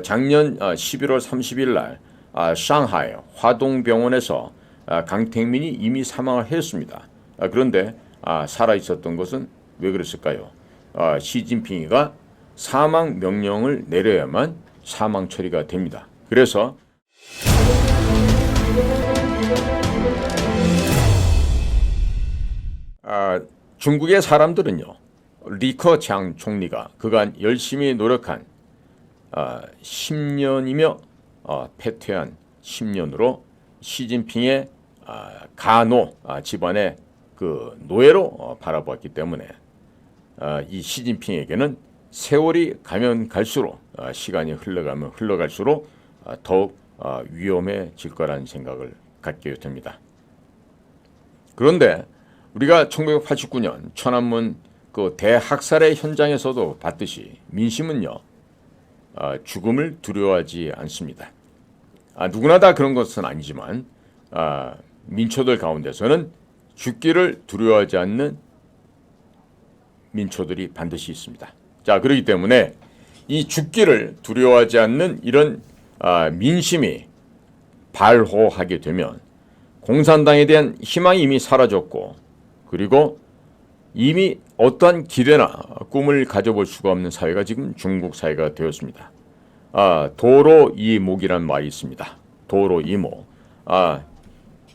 작년 11월 30일 날 상하이 화동병원에서 강택민이 이미 사망을 했습니다. 그런데 살아있었던 것은 왜 그랬을까요? 시진핑이가 사망 명령을 내려야만 사망 처리가 됩니다. 그래서 중국의 사람들은요, 리커창 총리가 그간 열심히 노력한 10년이며 패퇴한 10년으로 시진핑의 가노 집안의 그 노예로 바라보았기 때문에 이 시진핑에게는 세월이 가면 갈수록 시간이 흘러가면 흘러갈수록 더욱 위험해질 거라는 생각을 갖게 됩니다. 그런데 우리가 1989년 천안문 그 대학살의 현장에서도 봤듯이 민심은요 죽음을 두려워하지 않습니다. 누구나 다 그런 것은 아니지만 민초들 가운데서는 죽기를 두려워하지 않는 민초들이 반드시 있습니다. 자, 그렇기 때문에 이 죽기를 두려워하지 않는 이런 민심이 발호하게 되면 공산당에 대한 희망이 이미 사라졌고, 그리고 이미 어떠한 기대나 꿈을 가져볼 수가 없는 사회가 지금 중국 사회가 되었습니다. 도로이목이란 말이 있습니다. 도로이목.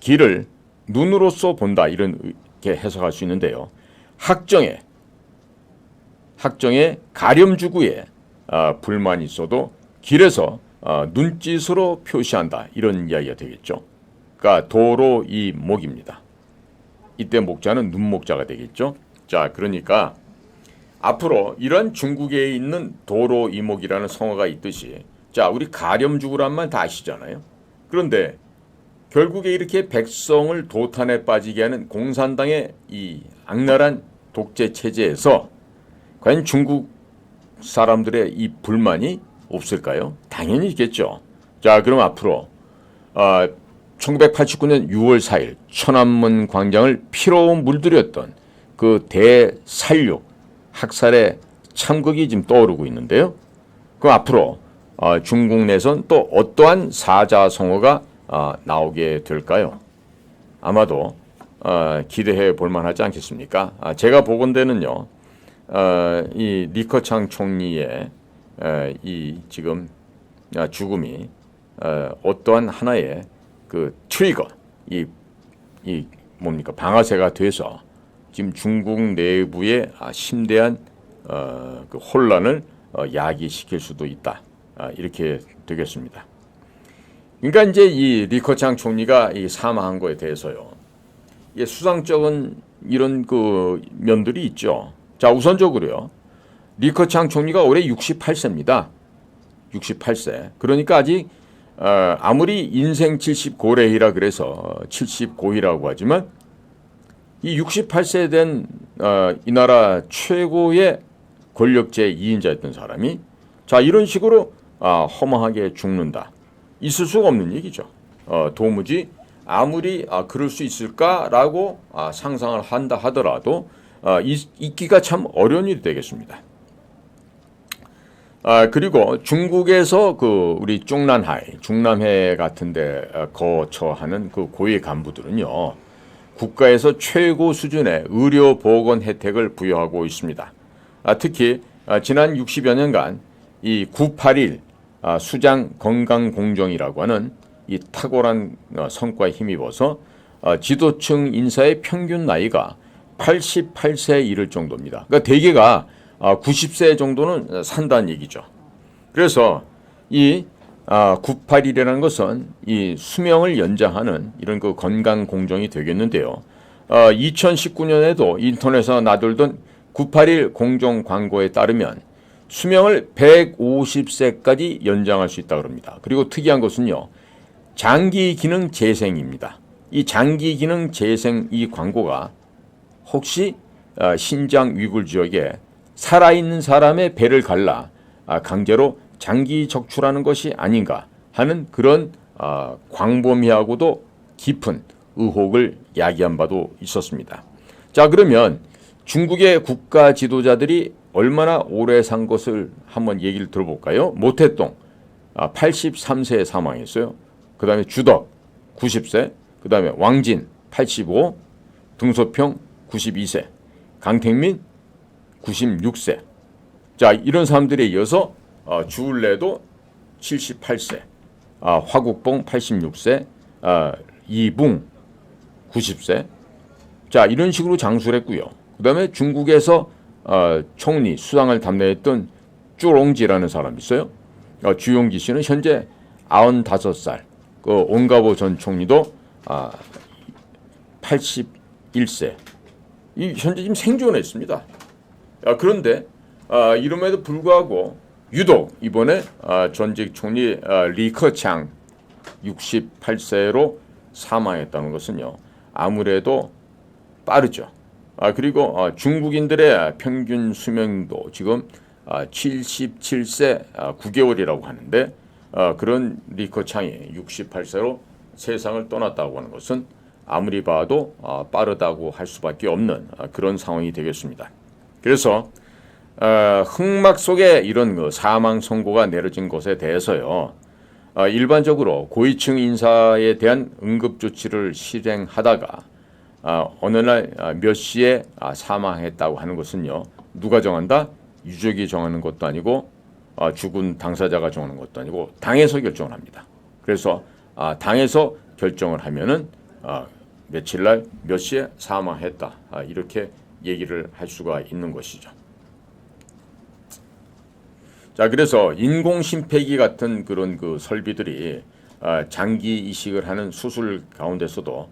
길을 눈으로써 본다, 이렇게 해석할 수 있는데요. 학정에 가렴주구에 불만이 있어도 길에서 눈짓으로 표시한다, 이런 이야기가 되겠죠. 그러니까 도로이목입니다. 이때 목자는 눈목자가 되겠죠. 자, 그러니까 앞으로 이런 중국에 있는 도로이목이라는 성어가 있듯이, 자, 우리 가렴주구란 말 다 아시잖아요. 그런데 결국에 이렇게 백성을 도탄에 빠지게 하는 공산당의 이 악랄한 독재 체제에서 과연 중국 사람들의 이 불만이 없을까요? 당연히 있겠죠. 자, 그럼 앞으로 1989년 6월 4일 천안문 광장을 피로 물들였던 그 대살육 학살의 참극이 지금 떠오르고 있는데요. 그럼 앞으로 중국 내선 또 어떠한 사자성어가 나오게 될까요? 아마도 기대해 볼 만하지 않겠습니까? 제가 보건대는요, 이 리커창 총리의 이 지금 죽음이 어떠한 하나의 그 트리거, 이 뭡니까, 방아쇠가 돼서 지금 중국 내부의 심대한 그 혼란을 야기시킬 수도 있다, 이렇게 되겠습니다. 그러니까 이제 이 리커창 총리가 이 사망한 거에 대해서요, 수상적인 이런 그 면들이 있죠. 자, 우선적으로요, 리커창 총리가 올해 68세입니다. 68세. 그러니까 아직 아무리 인생 70고래이라 그래서 70고이라고 하지만 이 68세 된 이 나라 최고의 권력제 2인자였던 사람이 자, 이런 식으로 허망하게 죽는다, 있을 수가 없는 얘기죠. 도무지 아무리 그럴 수 있을까라고 상상을 한다 하더라도 있기가 참 어려운 일이 되겠습니다. 그리고 중국에서 그 우리 중남해 같은데 거처하는 그 고위 간부들은요, 국가에서 최고 수준의 의료 보건 혜택을 부여하고 있습니다. 특히 지난 60여 년간 이 981 수장 건강공정이라고 하는 이 탁월한 성과에 힘입어서 지도층 인사의 평균 나이가 88세에 이를 정도입니다. 그러니까 대개가 90세 정도는 산다는 얘기죠. 그래서 이 981이라는 것은 이 수명을 연장하는 이런 그 건강 공정이 되겠는데요. 2019년에도 인터넷에서 나돌던 981 공정 광고에 따르면 수명을 150세까지 연장할 수 있다고 합니다. 그리고 특이한 것은요, 장기 기능 재생입니다. 이 장기 기능 재생 이 광고가 혹시 신장 위굴 지역에 살아있는 사람의 배를 갈라 강제로 장기 적출하는 것이 아닌가 하는 그런 광범위하고도 깊은 의혹을 야기한 바도 있었습니다. 자, 그러면 중국의 국가 지도자들이 얼마나 오래 산 것을 한번 얘기를 들어볼까요? 모태똥, 83세에 사망했어요. 그 다음에 주덕 90세, 그 다음에 왕진 85, 등소평 92세, 강택민 96세. 자, 이런 사람들에 이어서 주울레도 78세, 화국봉 86세, 이붕 90세. 자, 이런 식으로 장수를 했고요. 그 다음에 중국에서 총리 수상을 담당했던 쭈롱지라는 사람이 있어요. 주용기 씨는 현재 95살. 그 온가보 전 총리도 81세. 이 현재 지금 생존했습니다. 그런데 이름에도 불구하고 유독 이번에 전직 총리 리커창 68세로 사망했다는 것은요, 아무래도 빠르죠. 그리고 중국인들의 평균 수명도 지금 77세 9개월이라고 하는데, 그런 리커창이 68세로 세상을 떠났다고 하는 것은 아무리 봐도 빠르다고 할 수밖에 없는 그런 상황이 되겠습니다. 그래서 흑막 속에 이런 그 사망 선고가 내려진 것에 대해서요, 일반적으로 고위층 인사에 대한 응급 조치를 실행하다가 어느 날 몇 시에 사망했다고 하는 것은요, 누가 정한다? 유족이 정하는 것도 아니고 죽은 당사자가 정하는 것도 아니고 당에서 결정을 합니다. 그래서 당에서 결정을 하면은 며칠 날 몇 시에 사망했다, 이렇게 얘기를 할 수가 있는 것이죠. 자, 그래서 인공심폐기 같은 그런 그 설비들이 장기 이식을 하는 수술 가운데서도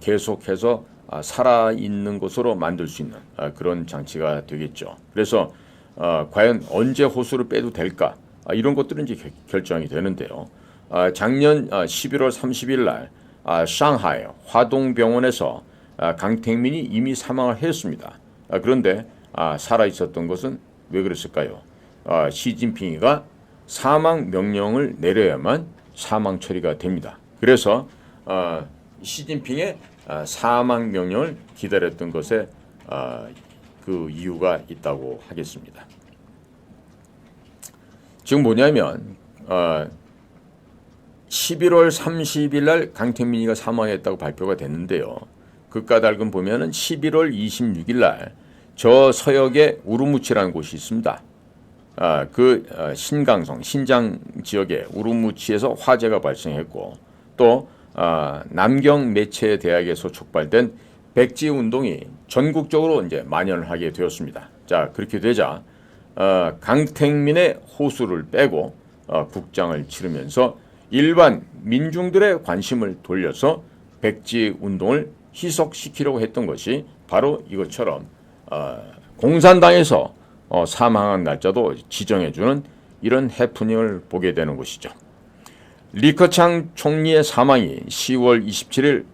계속해서 살아있는 것으로 만들 수 있는 그런 장치가 되겠죠. 그래서 과연 언제 호수를 빼도 될까? 이런 것들은 이제 결정이 되는데요. 작년 11월 30일 날 상하이 화동병원에서 강택민이 이미 사망을 했습니다. 그런데 살아 있었던 것은 왜 그랬을까요? 시진핑이가 사망 명령을 내려야만 사망 처리가 됩니다. 그래서 시진핑의 사망 명령을 기다렸던 것에 그 이유가 있다고 하겠습니다. 지금 뭐냐면 11월 30일 날 강택민이가 사망했다고 발표가 됐는데요. 그 까닭은 보면은 11월 26일 날 저 서역에 우루무치라는 곳이 있습니다. 신강성, 신장 지역의 우루무치에서 화재가 발생했고, 또 남경 매체 대학에서 촉발된 백지 운동이 전국적으로 이제 만연을 하게 되었습니다. 자, 그렇게 되자 강택민의 호수를 빼고 국장을 치르면서 일반 민중들의 관심을 돌려서 백지 운동을 희석시키려고 했던 것이 바로 이것처럼 공산당에서 사망한 날짜도 지정해주는 이런 해프닝을 보게 되는 것이죠. 리커창 총리의 사망이 10월 27일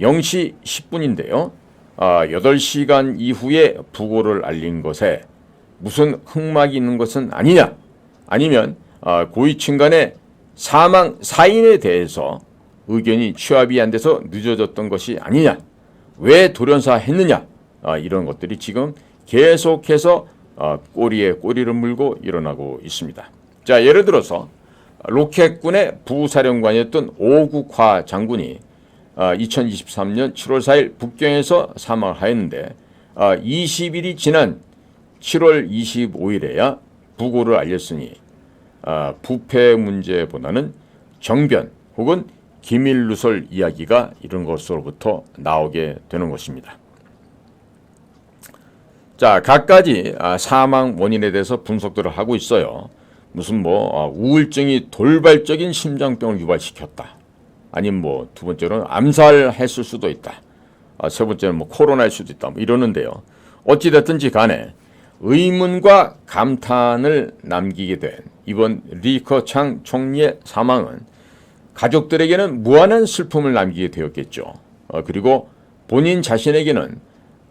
0시 10분인데요. 8시간 이후에 부고를 알린 것에 무슨 흑막이 있는 것은 아니냐, 아니면 고위층 간의 사망 사인에 대해서 의견이 취합이 안 돼서 늦어졌던 것이 아니냐, 왜 돌연사했느냐, 이런 것들이 지금 계속해서 꼬리에 꼬리를 물고 일어나고 있습니다. 자, 예를 들어서 로켓군의 부사령관이었던 오국화 장군이 2023년 7월 4일 북경에서 사망을 하였는데 20일이 지난 7월 25일에야 부고를 알렸으니 부패 문제보다는 정변 혹은 기밀 누설 이야기가 이런 것으로부터 나오게 되는 것입니다. 자, 각가지 사망 원인에 대해서 분석들을 하고 있어요. 무슨 우울증이 돌발적인 심장병을 유발시켰다. 아니면 두 번째로는 암살했을 수도 있다. 세 번째는 코로나일 수도 있다. 이러는데요. 어찌됐든지 간에 의문과 감탄을 남기게 된 이번 리커창 총리의 사망은 가족들에게는 무한한 슬픔을 남기게 되었겠죠. 그리고 본인 자신에게는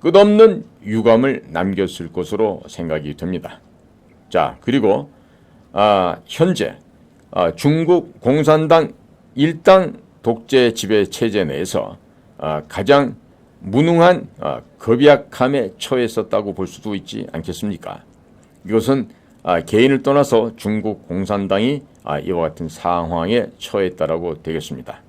끝없는 유감을 남겼을 것으로 생각이 됩니다. 자, 그리고 현재 중국 공산당 일당 독재 지배 체제 내에서 가장 무능한 겁약함에 처했었다고 볼 수도 있지 않겠습니까? 이것은 개인을 떠나서 중국 공산당이 이와 같은 상황에 처했다라고 되겠습니다.